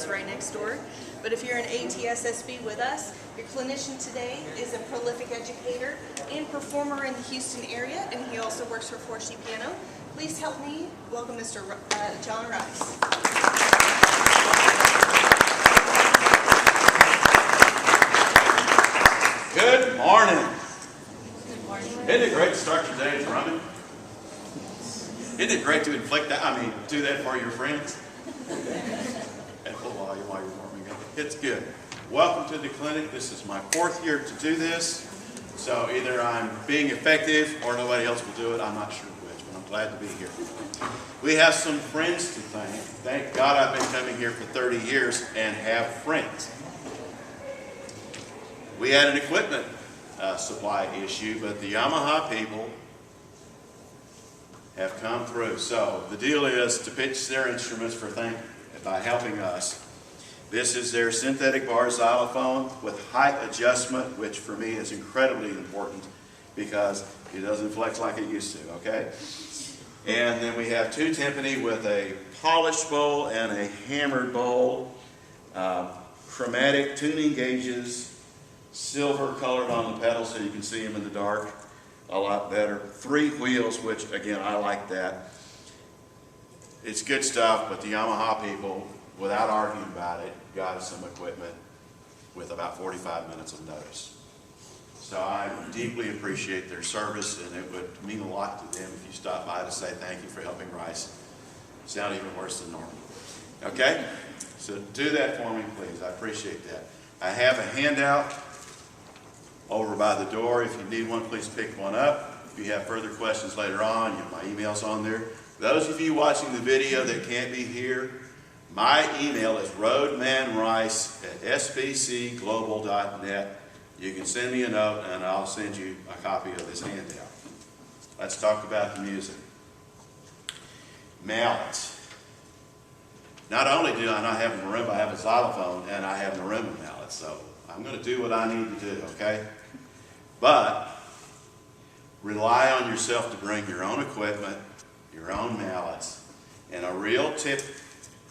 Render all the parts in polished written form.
right next door. But if you're an ATSSB with us, your clinician today is a prolific educator and performer in the Houston area, and he also works for 4C Piano. Please help me welcome Mr. John Rice. Good morning. Good morning. Isn't it great to start your day drumming? Isn't it great to inflict that? I mean, do that for your friends? At full volume while you're warming up. It's good. Welcome to the clinic. This is my 4th year to do this. So either I'm being effective or nobody else will do it. I'm not sure which, but I'm glad to be here. We have some friends to thank. Thank God I've been coming here for 30 years and have friends. We had an equipment supply issue, but the Yamaha people have come through. So the deal is to pitch their instruments by helping us. This is their synthetic bar xylophone with height adjustment, which for me is incredibly important because it doesn't flex like it used to, okay? And then we have 2 timpani with a polished bowl and a hammered bowl, chromatic tuning gauges, silver colored on the pedals so you can see them in the dark a lot better. 3 wheels, which again, I like that. It's good stuff, but the Yamaha people, without arguing about it, got us some equipment with about 45 minutes of notice. So I deeply appreciate their service, and it would mean a lot to them if you stop by to say thank you for helping Rice. Sound even worse than normal. Okay? So do that for me, please. I appreciate that. I have a handout over by the door. If you need one, please pick one up. If you have further questions later on, my email's on there. Those of you watching the video that can't be here, my email is roadmanrice@sbcglobal.net. You can send me a note and I'll send you a copy of this handout. Let's talk about the music. Mallets. Not only do I not have a marimba, I have a xylophone and I have marimba mallets. So I'm going to do what I need to do, okay? But rely on yourself to bring your own equipment, your own mallets, and a real tip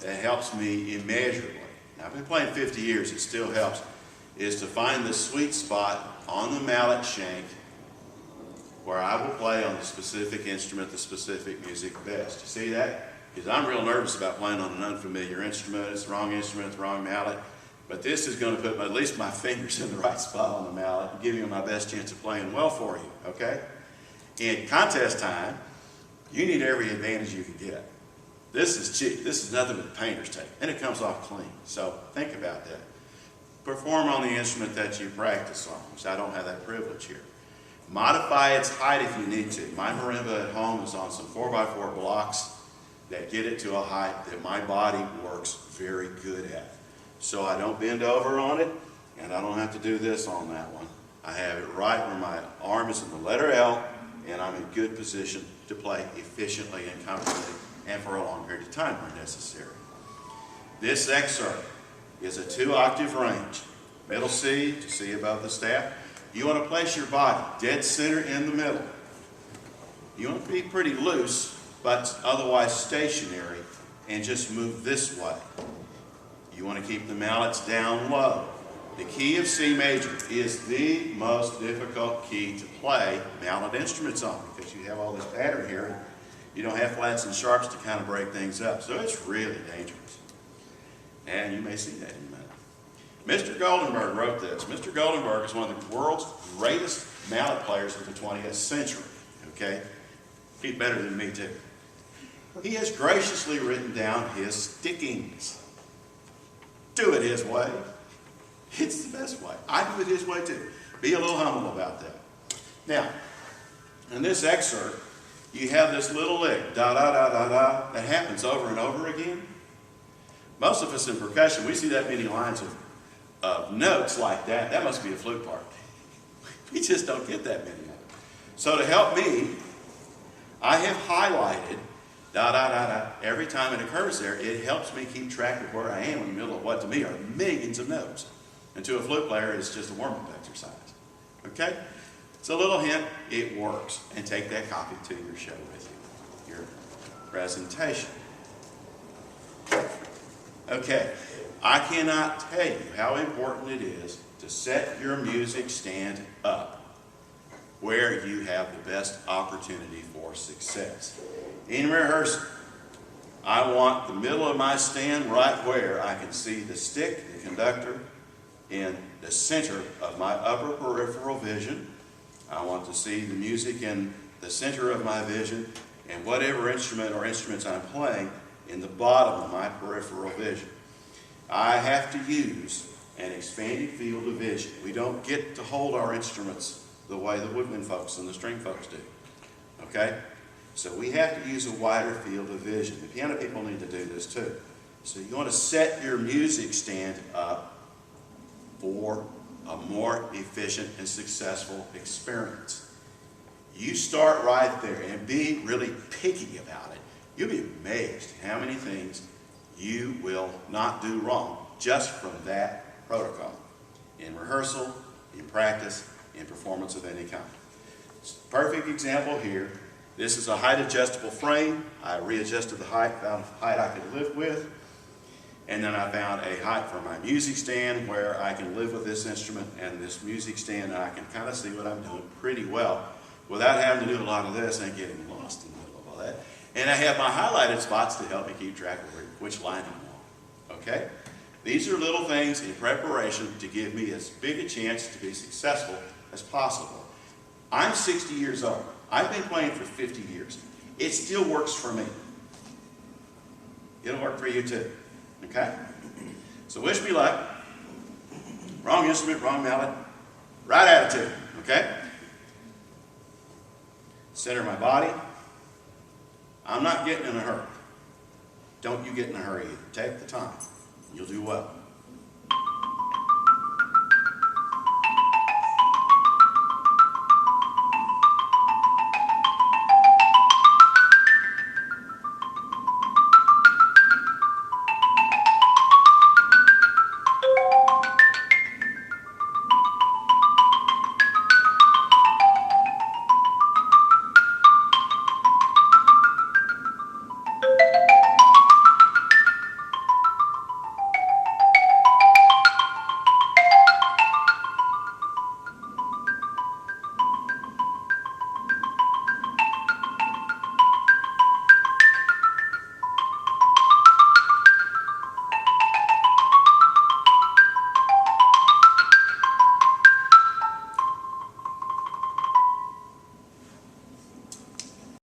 that helps me immeasurably. Now, I've been playing 50 years, it still helps, is to find the sweet spot on the mallet shank where I will play on the specific instrument, the specific music best. You see that? Because I'm real nervous about playing on an unfamiliar instrument. It's the wrong instrument, the wrong mallet. But this is going to put at least my fingers in the right spot on the mallet and give you my best chance of playing well for you, okay? In contest time, you need every advantage you can get. This is cheap. This is nothing but painter's tape, and it comes off clean. So think about that. Perform on the instrument that you practice on, which I don't have that privilege here. Modify its height if you need to. My marimba at home is on some 4x4 blocks that get it to a height that my body works very good at. So I don't bend over on it, and I don't have to do this on that one. I have it right where my arm is in the letter L, and I'm in good position to play efficiently and comfortably and for a long period of time where necessary. This excerpt is a 2-octave range. Middle C to C above the staff. You want to place your body dead center in the middle. You want to be pretty loose, but otherwise stationary, and just move this way. You want to keep the mallets down low. The key of C major is the most difficult key to play mallet instruments on because you have all this pattern here. You don't have flats and sharps to kind of break things up. So it's really dangerous. And you may see that in a minute. Mr. Goldenberg wrote this. Mr. Goldenberg is one of the world's greatest mallet players of the 20th century. Okay? He's better than me too. He has graciously written down his stickings. Do it his way. It's the best way. I do it his way too. Be a little humble about that. Now, in this excerpt, you have this little lick, da da da da da, that happens over and over again. Most of us in percussion, we see that many lines of notes like that. That must be a flute part. We just don't get that many of them. So to help me, I have highlighted da da da da every time it occurs there. It helps me keep track of where I am in the middle of what to me are millions of notes. And to a flute player, it's just a warm-up exercise. Okay? It's a little hint, it works. And take that copy to your show with you, your presentation. Okay, I cannot tell you how important it is to set your music stand up where you have the best opportunity for success. In rehearsal, I want the middle of my stand right where I can see the stick, the conductor, in the center of my upper peripheral vision. I want to see the music in the center of my vision, and whatever instrument or instruments I'm playing in the bottom of my peripheral vision. I have to use an expanded field of vision. We don't get to hold our instruments the way the woodwind folks and the string folks do. Okay? So we have to use a wider field of vision. The piano people need to do this too. So you want to set your music stand up for a more efficient and successful experience. You start right there and be really picky about it. You'll be amazed how many things you will not do wrong just from that protocol. In rehearsal, in practice, in performance of any kind. Perfect example here. This is a height adjustable frame. I readjusted the height, found a height I could live with. And then I found a height for my music stand where I can live with this instrument and this music stand, and I can kind of see what I'm doing pretty well without having to do a lot of this and getting lost in the middle of all that. And I have my highlighted spots to help me keep track of which line I'm on. Okay? These are little things in preparation to give me as big a chance to be successful as possible. I'm 60 years old. I've been playing for 50 years. It still works for me. It'll work for you too. Okay? So wish me luck. Wrong instrument, wrong mallet, right attitude. Okay? Center my body. I'm not getting in a hurry. Don't you get in a hurry either. Take the time. You'll do well.